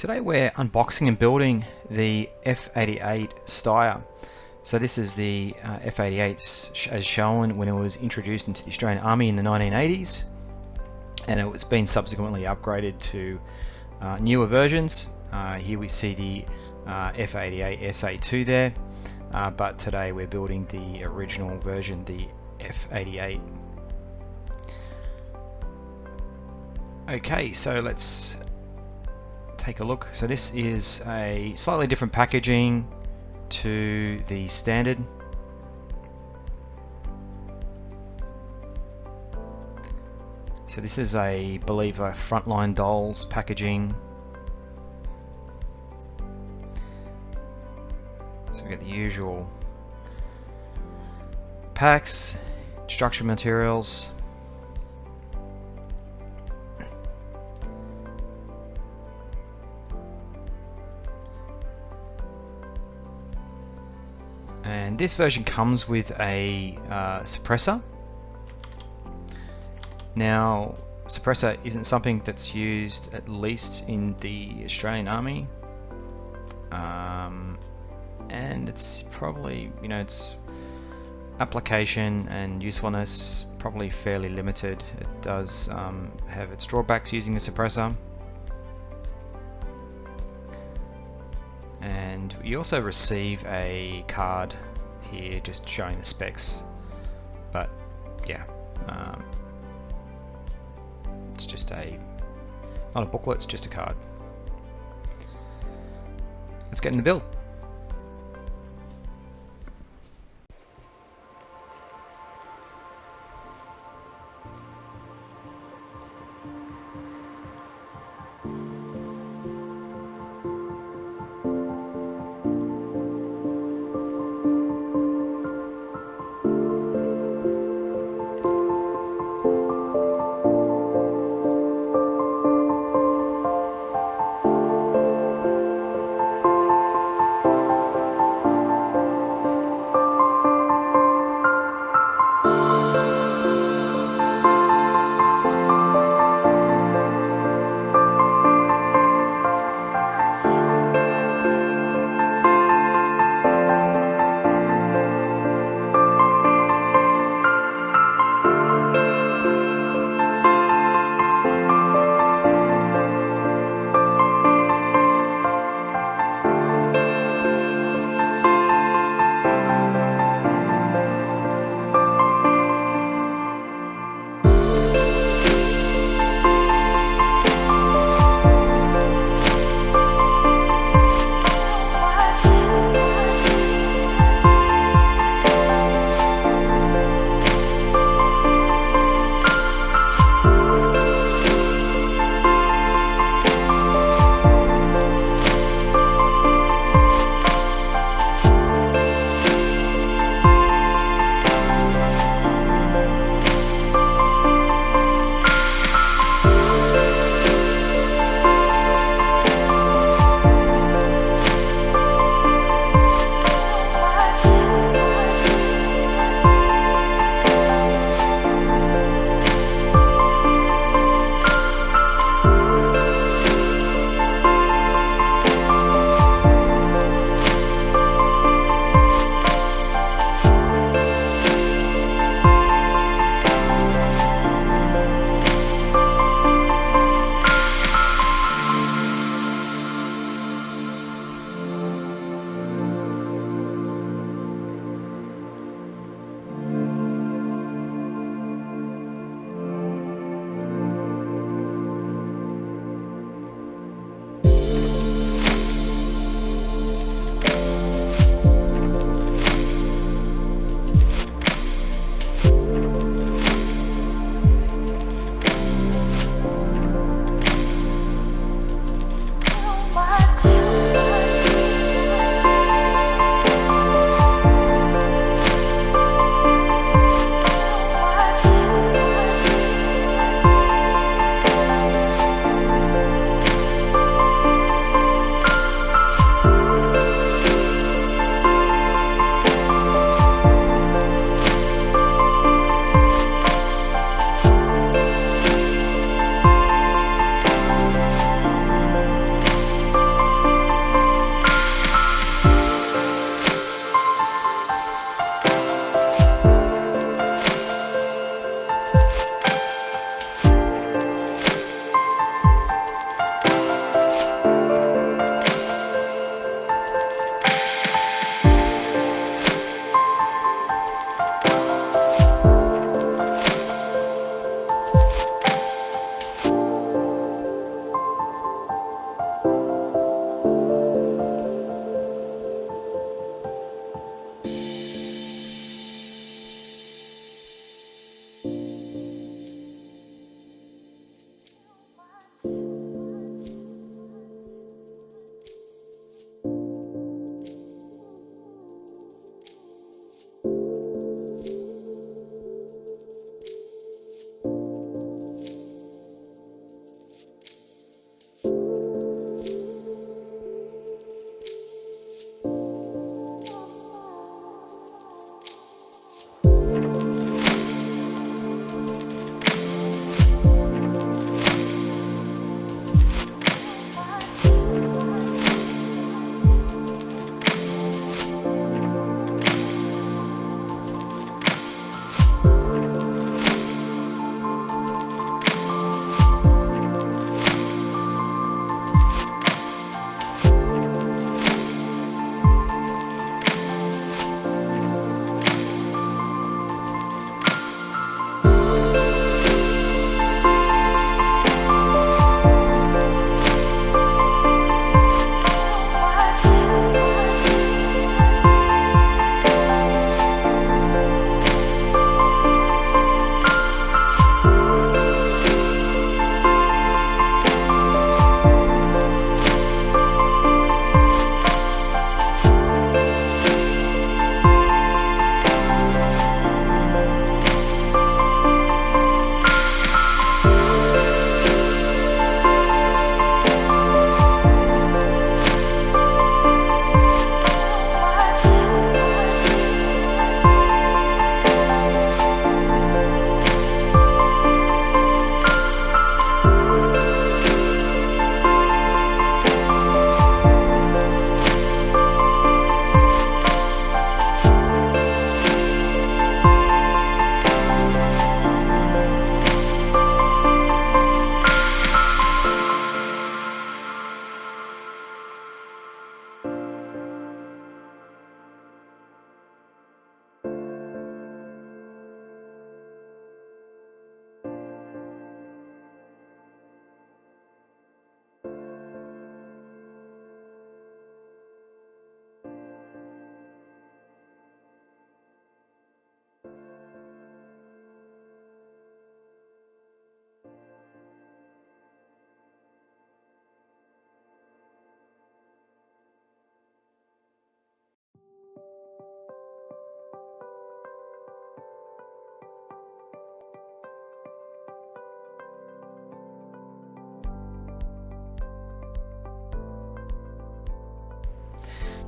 Today we're unboxing and building the F88 Steyr. So this is the F88 as shown when it was introduced into the Australian Army in the 1980s, and it's been subsequently upgraded to newer versions. Here we see the F88 SA2 there, but today we're building the original version, the F88. Okay, so let's take a look. So this is a slightly different packaging to the standard. So this is I believe a Frontline Dolls packaging. So we get the usual packs, instruction materials, and this version comes with a suppressor. Now, suppressor isn't something that's used at least in the Australian Army, and it's probably, its application and usefulness probably fairly limited. It does have its drawbacks using a suppressor. And you also receive a card here just showing the specs, but yeah, it's just not a booklet, it's just a card. Let's get in the build.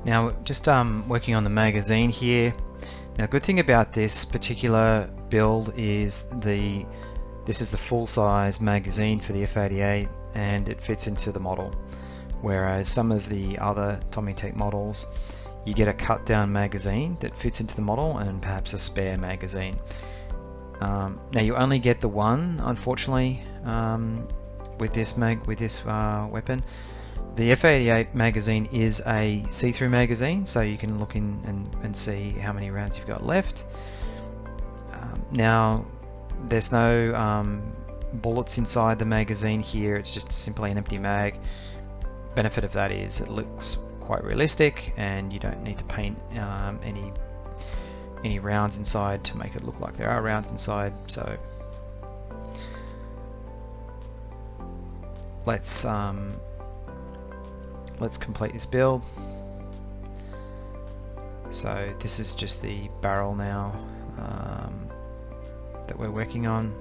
Now just working on the magazine here. Now the good thing about this particular build is this is the full-size magazine for the F88 and it fits into the model, whereas some of the other Tommy Tech models you get a cut down magazine that fits into the model and perhaps a spare magazine. Now you only get the one, unfortunately, with this weapon. The F88 magazine is a see-through magazine, so you can look in and see how many rounds you've got left. Now there's no bullets inside the magazine here, it's just simply an empty mag. Benefit of that is it looks quite realistic and you don't need to paint any rounds inside to make it look like there are rounds inside. So let's complete this build. So this is just the barrel now that we're working on.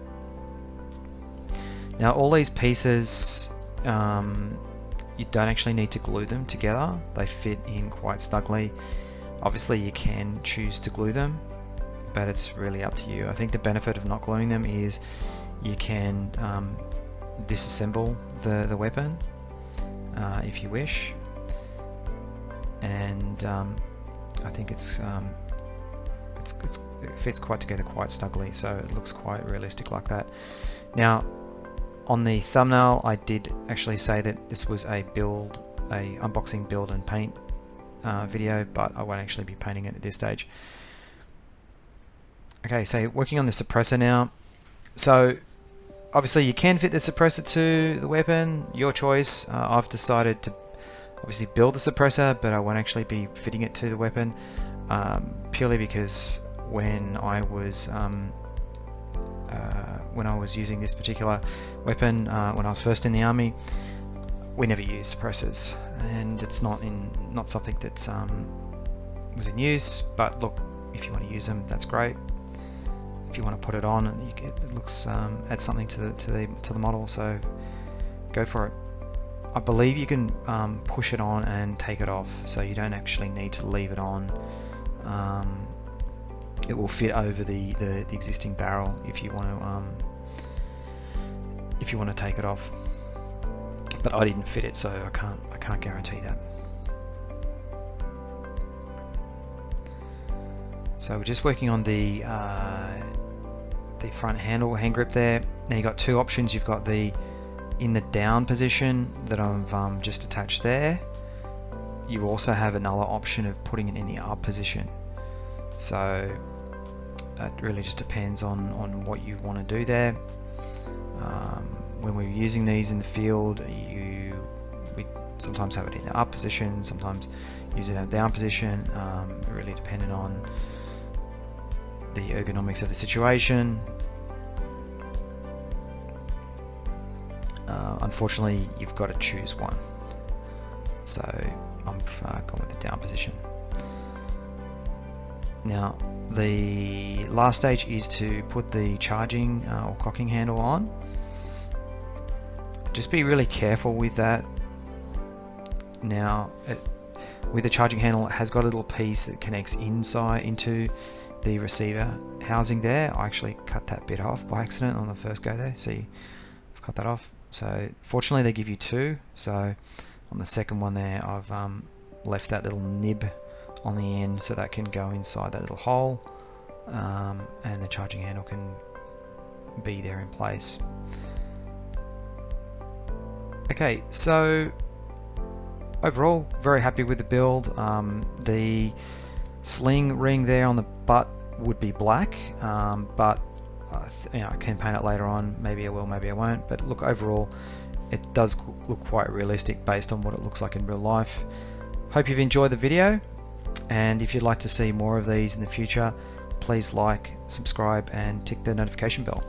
Now all these pieces, you don't actually need to glue them together, they fit in quite snugly. Obviously you can choose to glue them, but it's really up to you. I think the benefit of not gluing them is you can disassemble the weapon if you wish, and I think it fits quite together quite snugly, so it looks quite realistic like that. Now on the thumbnail I did actually say that this was a unboxing, build and paint video, but I won't actually be painting it at this stage. Okay, so working on the suppressor now. So obviously you can fit the suppressor to the weapon, your choice. I've decided to obviously build the suppressor, but I won't actually be fitting it to the weapon, purely because when I was using this particular weapon, when I was first in the army, we never used suppressors, and it's not something that was in use. But look, if you want to use them, that's great. If you want to put it on, it looks adds something to the model, so go for it. I believe you can push it on and take it off, so you don't actually need to leave it on. It will fit over the existing barrel if you want to take it off. But I didn't fit it, so I can't guarantee that. So we're just working on the front handle, hand grip there. Now you've got two options. You've got the in the down position that I've just attached there. You also have another option of putting it in the up position. So it really just depends on what you want to do there. When we're using these in the field, we sometimes have it in the up position, sometimes use it in a down position, really depending on the ergonomics of the situation. Unfortunately, you've got to choose one, so I've gone with the down position. Now the last stage is to put the charging or cocking handle on. Just be really careful with that. Now with the charging handle, it has got a little piece that connects inside into the receiver housing there. I actually cut that bit off by accident on the first go there. See, I've cut that off. So fortunately they give you two, so on the second one there I've left that little nib on the end so that can go inside that little hole, and the charging handle can be there in place. Okay, so overall very happy with the build. The sling ring there on the butt would be black, but I can paint it later on. Maybe I will, maybe I won't, but look, overall it does look quite realistic based on what it looks like in real life. Hope you've enjoyed the video, and if you'd like to see more of these in the future, please like, subscribe and tick the notification bell.